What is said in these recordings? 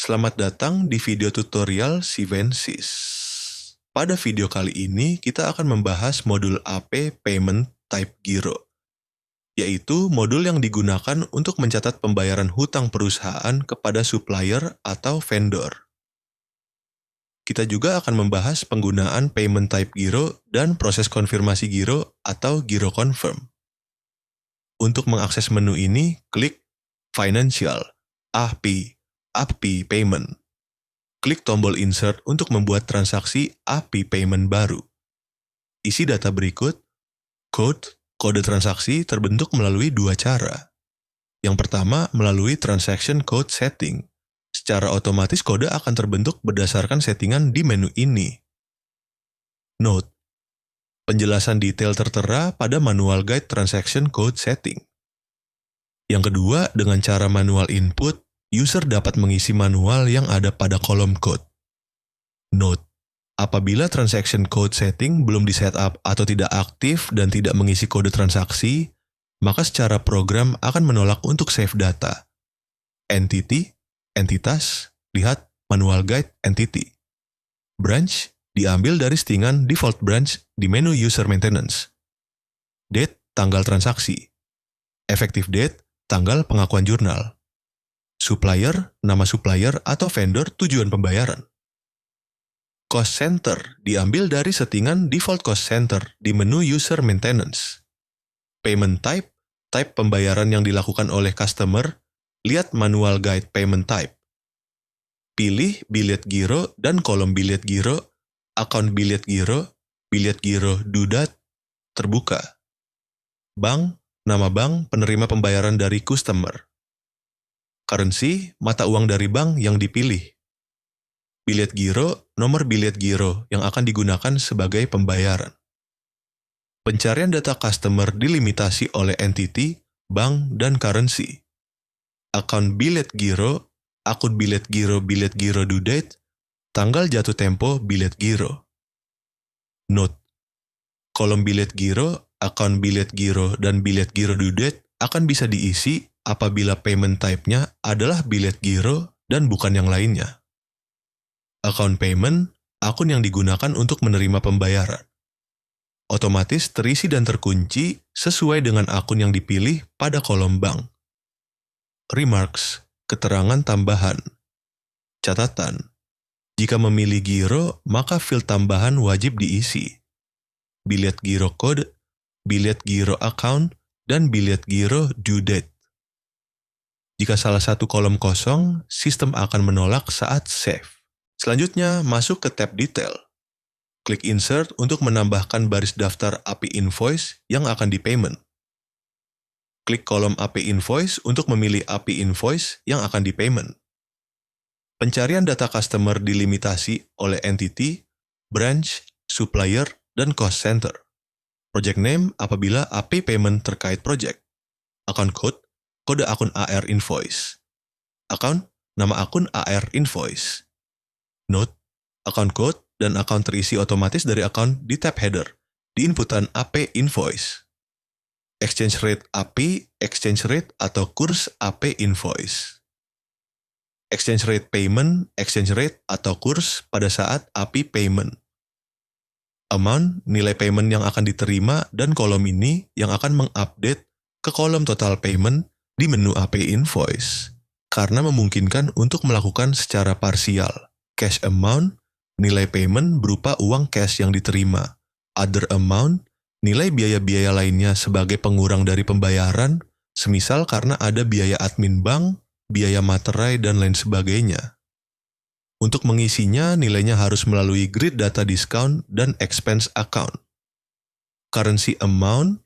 Selamat datang di video tutorial Sivensis. Pada video kali ini, kita akan membahas modul AP Payment Type Giro, yaitu modul yang digunakan untuk mencatat pembayaran hutang perusahaan kepada supplier atau vendor. Kita juga akan membahas penggunaan Payment Type Giro dan proses konfirmasi giro atau Giro Confirm. Untuk mengakses menu ini, klik Financial, AP Payment. Klik tombol Insert untuk membuat transaksi AP Payment baru. Isi data berikut. Kode transaksi terbentuk melalui dua cara. Yang pertama, melalui Transaction Code Setting. Secara otomatis kode akan terbentuk berdasarkan settingan di menu ini. Note: penjelasan detail tertera pada Manual Guide Transaction Code Setting. Yang kedua, dengan cara manual input, user dapat mengisi manual yang ada pada kolom code. Note: apabila transaction code setting belum di-setup atau tidak aktif dan tidak mengisi kode transaksi, maka secara program akan menolak untuk save data. Entity, entitas, lihat Manual Guide Entity. Branch, diambil dari settingan default branch di menu User Maintenance. Date, tanggal transaksi. Effective date, tanggal pengakuan jurnal. Supplier, nama supplier atau vendor tujuan pembayaran. Cost center diambil dari settingan default cost center di menu User Maintenance. Payment type, type pembayaran yang dilakukan oleh customer, lihat Manual Guide Payment Type. Pilih bilet giro dan kolom bilet giro, account bilet giro due date, terbuka. Bank, nama bank penerima pembayaran dari customer. Currency, mata uang dari bank yang dipilih. Bilet giro, nomor bilet giro yang akan digunakan sebagai pembayaran. Pencarian data customer dilimitasi oleh entity, bank, dan currency. Akun bilet giro, akun bilet giro due date, tanggal jatuh tempo bilet giro. Note: kolom bilet giro, akun bilet giro, dan bilet giro due date akan bisa diisi apabila payment type-nya adalah bilet giro dan bukan yang lainnya. Account payment, akun yang digunakan untuk menerima pembayaran. Otomatis terisi dan terkunci sesuai dengan akun yang dipilih pada kolom bank. Remarks, keterangan tambahan. Catatan: jika memilih giro, maka field tambahan wajib diisi. Bilet giro code, bilet giro account, dan bilet giro due date. Jika salah satu kolom kosong, sistem akan menolak saat save. Selanjutnya, masuk ke tab Detail. Klik Insert untuk menambahkan baris daftar AP Invoice yang akan di-payment. Klik kolom AP Invoice untuk memilih AP Invoice yang akan di-payment. Pencarian data customer dilimitasi oleh entity, branch, supplier, dan cost center. Project name apabila AP payment terkait project. Account code, kode akun AR Invoice. Account, nama akun AR Invoice. Note: account code dan account terisi otomatis dari account di tab header, di inputan AP Invoice. Exchange rate AP, exchange rate atau kurs AP Invoice. Exchange rate payment, exchange rate atau kurs pada saat AP payment. Amount, nilai payment yang akan diterima, dan kolom ini yang akan mengupdate ke kolom total payment di menu AP Invoice, karena memungkinkan untuk melakukan secara parsial. Cash amount, nilai payment berupa uang cash yang diterima. Other amount, nilai biaya-biaya lainnya sebagai pengurang dari pembayaran, semisal karena ada biaya admin bank, biaya materai, dan lain sebagainya. Untuk mengisinya, nilainya harus melalui grid data discount dan expense account. Currency amount,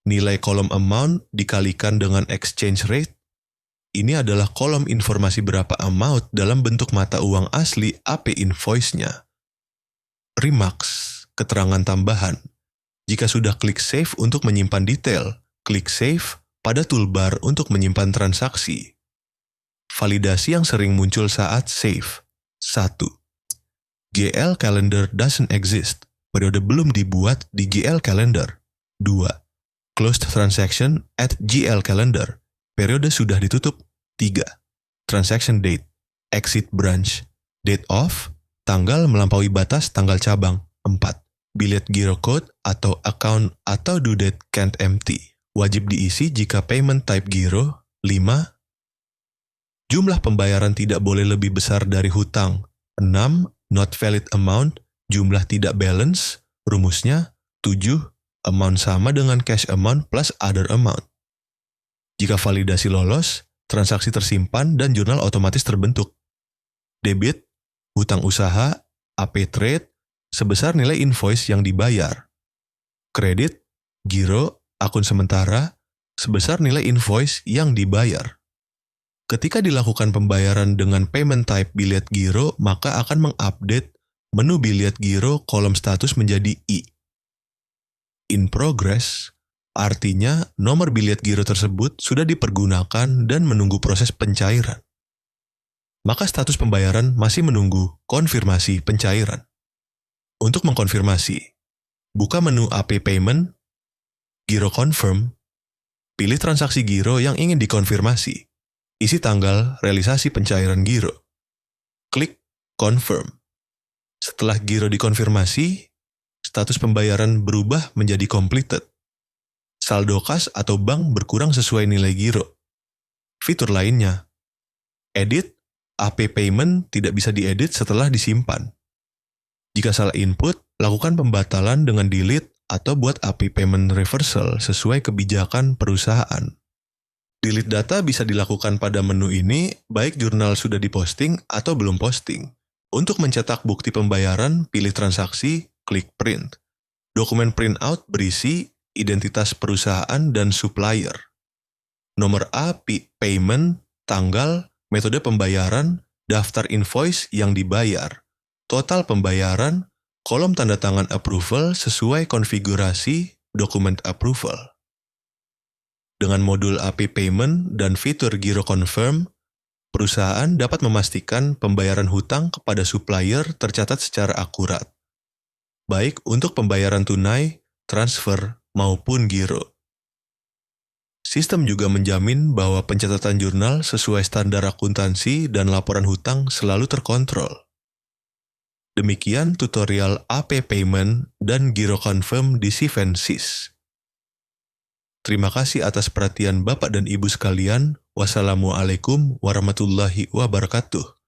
nilai kolom amount dikalikan dengan exchange rate. Ini adalah kolom informasi berapa amount dalam bentuk mata uang asli AP Invoice-nya. Remarks, keterangan tambahan. Jika sudah klik Save untuk menyimpan detail, klik Save pada toolbar untuk menyimpan transaksi. Validasi yang sering muncul saat save. 1. GL Calendar doesn't exist. Periode belum dibuat di GL Calendar. 2. Closed transaction at GL Calendar. Periode sudah ditutup. 3. Transaction date. Exit branch. Date of, tanggal melampaui batas tanggal cabang. 4. Billet giro code atau account atau due date can't empty. Wajib diisi jika payment type giro. 5. Jumlah pembayaran tidak boleh lebih besar dari hutang. 6. Not valid amount, jumlah tidak balance. Rumusnya 7. Amount sama dengan cash amount plus other amount. Jika validasi lolos, transaksi tersimpan dan jurnal otomatis terbentuk. Debit, hutang usaha, AP trade, sebesar nilai invoice yang dibayar. Kredit, giro, akun sementara, sebesar nilai invoice yang dibayar. Ketika dilakukan pembayaran dengan payment type billet giro, maka akan mengupdate menu billet giro kolom status menjadi I. In progress, artinya nomor billet giro tersebut sudah dipergunakan dan menunggu proses pencairan. Maka status pembayaran masih menunggu konfirmasi pencairan. Untuk mengkonfirmasi, buka menu AP Payment, Giro Confirm, pilih transaksi giro yang ingin dikonfirmasi, isi tanggal realisasi pencairan giro. Klik Confirm. Setelah giro dikonfirmasi, status pembayaran berubah menjadi completed. Saldo kas atau bank berkurang sesuai nilai giro. Fitur lainnya, edit, AP Payment tidak bisa diedit setelah disimpan. Jika salah input, lakukan pembatalan dengan delete atau buat AP Payment Reversal sesuai kebijakan perusahaan. Delete data bisa dilakukan pada menu ini, baik jurnal sudah diposting atau belum posting. Untuk mencetak bukti pembayaran, pilih transaksi, klik print. Dokumen printout berisi identitas perusahaan dan supplier. Nomor AP Payment, tanggal, metode pembayaran, daftar invoice yang dibayar, total pembayaran, kolom tanda tangan approval sesuai konfigurasi dokumen approval. Dengan modul AP Payment dan fitur Giro Confirm, perusahaan dapat memastikan pembayaran hutang kepada supplier tercatat secara akurat, baik untuk pembayaran tunai, transfer, maupun giro. Sistem juga menjamin bahwa pencatatan jurnal sesuai standar akuntansi dan laporan hutang selalu terkontrol. Demikian tutorial AP Payment dan Giro Confirm di Vensis. Terima kasih atas perhatian Bapak dan Ibu sekalian. Wassalamualaikum warahmatullahi wabarakatuh.